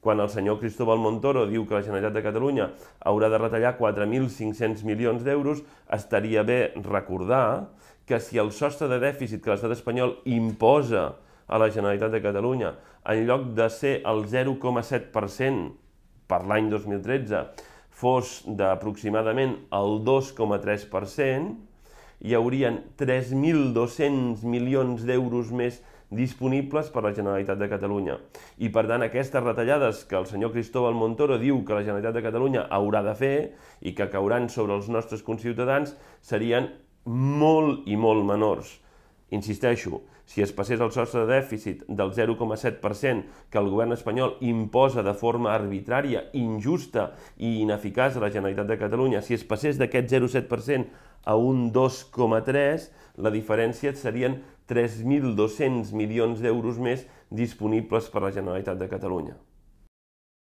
quan el senyor Cristóbal Montoro diu que la Generalitat de Catalunya haurà de retallar 4.500 milions d'euros, estaria bé recordar que si el sostre de dèficit que l'estat espanyol imposa a la Generalitat de Catalunya, en lloc de ser el 0,7% per l'any 2013, fos d'aproximadament el 2,3%, hi haurien 3.200 milions d'euros més disponibles per a la Generalitat de Catalunya. I per tant, aquestes retallades que el senyor Cristóbal Montoro diu que la Generalitat de Catalunya haurà de fer i que cauran sobre els nostres conciutadans serien molt i molt menors. Insisteixo, si es passés el sostre de dèficit del 0,7% que el govern espanyol imposa de forma arbitrària, injusta i ineficaç a la Generalitat de Catalunya, si es passés d'aquest 0,7% a un 2,3%, la diferència serien 3.200 milions d'euros més disponibles per a la Generalitat de Catalunya.